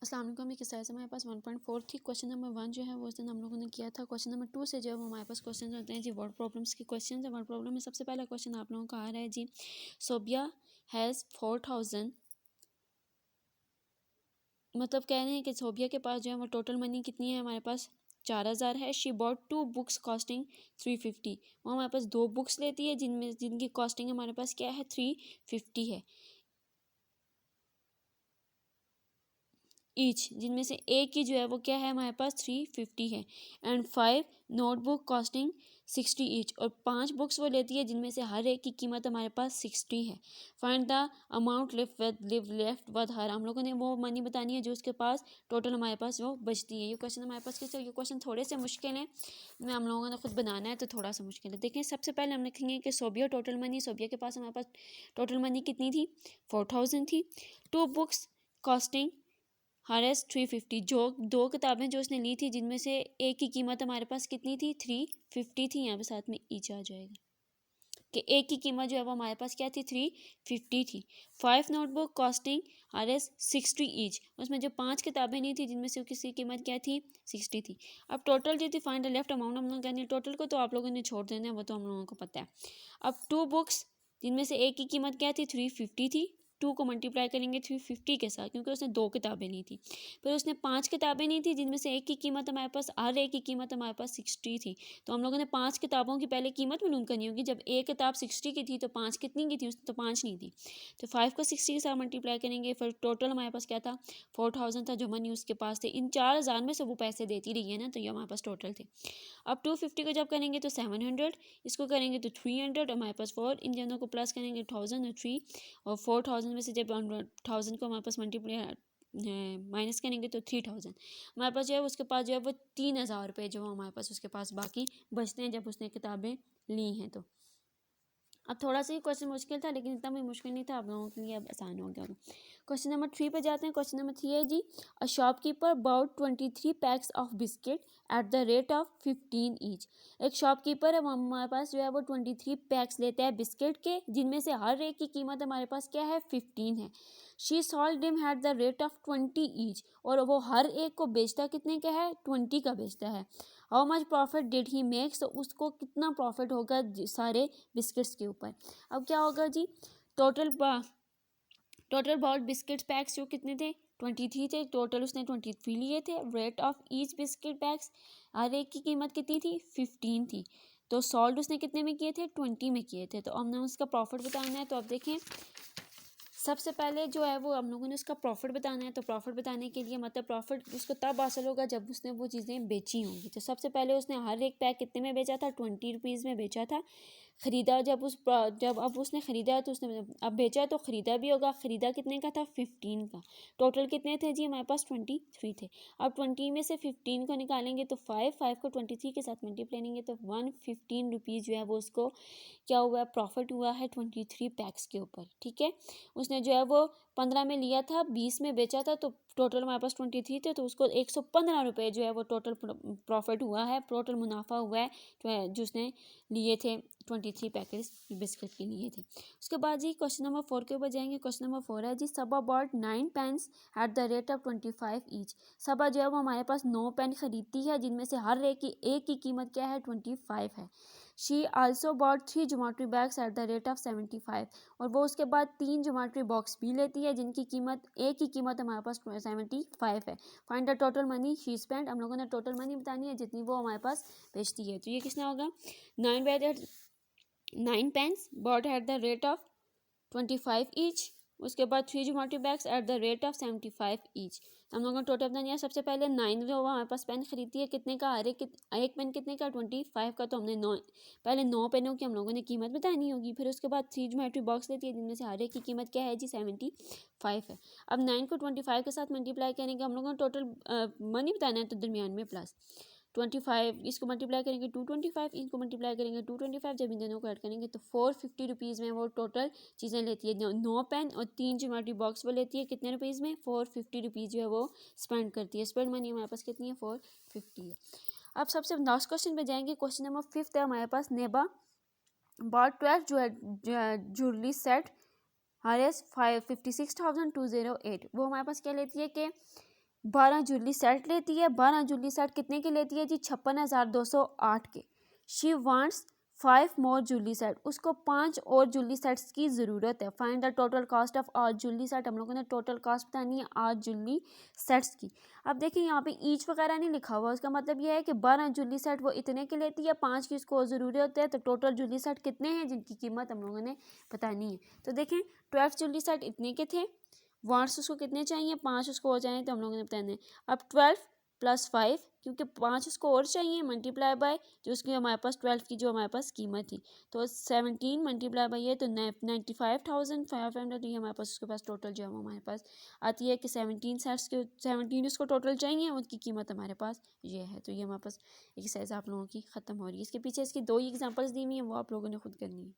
अस्सलाम वालेकुम। किस तरह से हमारे पास 1.4 थी। क्वेश्चन नंबर 1 जो है वो उस दिन हम लोगों ने किया था। क्वेश्चन नंबर 2 से जो है वो हमारे पास क्वेश्चन होते हैं जी वर्ड प्रॉब्लम्स के क्वेश्चन है। वर्ड प्रॉब्लम में सबसे पहला क्वेश्चन आप लोगों का आ रहा है जी, सोबिया हैज़ 4000, मतलब कह रहे हैं कि सोबिया के पास जो है वो टोटल मनी कितनी है, हमारे पास 4000 है। शी बॉट 2 बुक्स कॉस्टिंग 350, वो हमारे पास 2 बुक्स लेती है जिनकी कॉस्टिंग हमारे पास क्या है 350 है ईच, जिनमें से एक की जो है वो क्या है हमारे पास 350 है। एंड 5 नोटबुक कॉस्टिंग 60 ईच, और 5 बुक्स वो लेती है जिनमें से हर एक की कीमत हमारे पास 60 है। Find the amount left with her, हम लोगों ने वो मनी बतानी है जो उसके पास टोटल हमारे पास वो बचती है। ये क्वेश्चन हमारे पास किस, ये क्वेश्चन थोड़े से मुश्किल हैं, मैं हम लोगों ने खुद बनाना है तो थोड़ा सा मुश्किल है। देखें सबसे पहले हम लिखेंगे कि सोबिया टोटल मनी, सोबिया के पास हमारे पास टोटल मनी कितनी थी 4000 थी। 2 बुक्स कॉस्टिंग हरेस 350, जो 2 किताबें जो उसने ली थी जिनमें से एक की कीमत हमारे पास कितनी थी 350 थी। यहाँ पे साथ में ईच आ जाएगा कि एक की कीमत जो है वो हमारे पास क्या थी 350 थी। 5 नोटबुक कॉस्टिंग हरेस 60 ईच, उसमें जो 5 किताबें ली थी जिनमें से किसी की कीमत क्या थी 60 थी। अब टोटल जो थी फाइंड द लेफ्ट अमाउंट, हम लोग कहने टोटल को तो आप लोगों ने छोड़ देना है, वो तो हम लोगों को पता है। अब 2 बुक्स जिनमें से एक की कीमत क्या थी 350 थी, 2 को मल्टीप्लाई करेंगे 350 के साथ क्योंकि उसने 2 किताबें ली थी। फिर उसने 5 किताबें ली थी जिनमें से एक की कीमत हमारे पास, हर एक की कीमत हमारे पास 60 थी। तो हम लोगों ने 5 किताबों की पहले कीमत मालूम करनी होगी। जब एक किताब 60 की थी तो 5 कितनी की थी, उसने तो 5 नहीं थी। तो 5 को 60 के साथ मल्टीप्लाई करेंगे, फिर टोटल हमारे पास क्या था 4000 था जो मनी उसके पास थे। इन 4000 में से वो पैसे देती रही है ना, तो ये हमारे पास टोटल थे। अब 250 को जब करेंगे तो 700, इसको करेंगे तो 300, हमारे पास 4, इन दोनों को प्लस करेंगे 1000 और 3, और 4000 में से जब 1000 को हमारे पास मल्टीप्लाई माइनस करेंगे तो 3000 हमारे पास जो है उसके पास जो है वो 3000 रुपये जो हमारे पास उसके पास बाकी बचते हैं जब उसने किताबें ली हैं। तो अब थोड़ा सा ही क्वेश्चन मुश्किल था लेकिन इतना भी मुश्किल नहीं था, आप लोगों के लिए अब आसान हो गया। क्वेश्चन नंबर 3 पे जाते हैं। क्वेश्चन नंबर 3 है जी, a shopkeeper bought 23 packs of biscuit at the rate of 15 each. एक शॉपकीपर है, वो हमारे पास जो है वो 23 पैक्स लेता है बिस्किट के जिनमें से हर एक की कीमत हमारे पास क्या है 15 है। She sold him at the rate of 20 each, और वो हर एक को बेचता कितने का है 20 का बेचता है। How much profit did he makes, तो उसको कितना प्रॉफिट होगा सारे बिस्किट्स के ऊपर। अब क्या होगा जी, total total bought biscuit packs जो कितने थे 23 थे, टोटल उसने 23 लिए थे। Rate of each biscuit packs, हर एक की कीमत कितनी थी 15 थी। तो सॉल्ड उसने कितने में किए थे 20 में किए थे। तो हमने उसका प्रॉफिट बताना है। तो अब देखें सबसे पहले जो है वो हम लोगों ने उसका प्रॉफिट बताना है। तो प्रॉफिट बताने के लिए मतलब प्रॉफिट उसको तब हासिल होगा जब उसने वो चीज़ें बेची होंगी। तो सबसे पहले उसने हर एक पैक कितने में बेचा था 20 रुपीज़ में बेचा था। ख़रीदा जब अब उसने ख़रीदा तो उसने अब बेचा तो ख़रीदा भी होगा। ख़रीदा कितने का था 15 का। टोटल कितने थे जी हमारे पास 23 थे। अब 20 में से 15 को निकालेंगे तो 5 को 23 के साथ मल्टीप्लाई करेंगे तो 115 रुपीज़ जो है वो उसको क्या हुआ है प्रॉफिट हुआ है 23 पैक्स के ऊपर। ठीक है, उसने जो है वो 15 में लिया था 20 में बेचा था, तो टोटल हमारे पास 23 थे, तो उसको 115 रुपये जो है वो टोटल प्रॉफिट हुआ है, टोटल मुनाफा हुआ है जो उसने लिए थे 23 पैकेट बिस्किट के लिए थे। उसके बाद जी क्वेश्चन नंबर 4 के ऊपर जाएंगे। क्वेश्चन नंबर 4 है जी, Saba bought 9 pens at the rate of 25 each. Saba जो है वो हमारे पास 9 पेन खरीदती है जिनमें से हर एक की कीमत क्या है 25 है। She also bought 3 geometry bags at the rate of 75, और वो उसके बाद 3 जोमेट्री बॉक्स भी लेती है जिनकी कीमत एक की कीमत हमारे पास 75 है। Find the total money she spend, हम लोगों ने टोटल मनी बतानी है जितनी वो हमारे पास बेचती है। तो ये किसने होगा 9 pens bought at the rate of 25 each, उसके बाद 3 geometry bags at the rate of 75 each. हम लोगों ने टोटल बतानी है। सबसे पहले 9 जो हमारे पास पेन खरीदती है कितने का, हर एक पेन कितने का 25 का, तो हमने 9 पहले 9 पेनों की हम लोगों ने कीमत बतानी होगी। फिर उसके बाद 3 जोमेट्री बॉक्स लेती है जिनमें से हर एक की कीमत क्या है जी 75 है। अब 9 को 25 के साथ मल्टीप्लाई करेंगे, हम लोगों ने टोटल मनी बताना है तो दरमियान में प्लस 25, इसको मल्टीप्लाई करेंगे 225, इनको मल्टीप्लाई करेंगे 225, जब इन दोनों को ऐड करेंगे तो 450 रुपीज़ में वो टोटल चीज़ें लेती है। 9 पेन और 3 ज्योमेट्री बॉक्स वो लेती है कितने रुपीज़ में 450 रुपीज़ जो है वो स्पेंड करती है। स्पेंड मनी हमारे पास कितनी है 450 है। अब सबसे लास्ट क्वेश्चन पे जाएंगे। क्वेश्चन नंबर 5 है हमारे पास, नेबा बॉट 12 ज्वेलरी सेट हर 56,208। वो हमारे पास क्या लेती है कि 12 जूली सेट लेती है। 12 जूली सेट कितने के लेती है जी? 56,208 के। She wants 5 more jewellery set, उसको 5 और जूली सेट्स की ज़रूरत है। Find the total cost of 8 jewellery set, हम लोगों ने टोटल कॉस्ट बतानी है 8 जूली सेट्स की। अब देखिए यहाँ पे ईच वगैरह नहीं लिखा हुआ, उसका मतलब यह है कि 12 जूली सेट वो इतने की लेती है, 5 की उसको ज़रूरत है, तो टोटल जूली सेट कितने हैं जिनकी कीमत हम लोगों ने बतानी है। तो देखें 12 जूली सेट इतने के थे, वाट्स उसको कितने चाहिए? 5 उसको हो जाए, तो हम लोगों ने बताना है। अब 12 + 5, क्योंकि 5 उसको और चाहिए, मल्टीप्लाई बाय जो उसकी हमारे पास 12 की जो हमारे पास कीमत थी, तो 17 मल्टीप्लाई बाय ये, तो 95,500 ये हमारे पास उसके पास टोटल जो है वो हमारे पास आती है कि 17 सेट्स के 17 उसको टोटल चाहिए, उनकी कीमत हमारे पास ये है। तो ये हमारे पास एक्सरसाइज आप लोगों की ख़त्म हो रही है। इसके पीछे इसकी 2 ही एग्जाम्पल्स दी हुई हैं, वो आप लोगों ने खुद करनी है।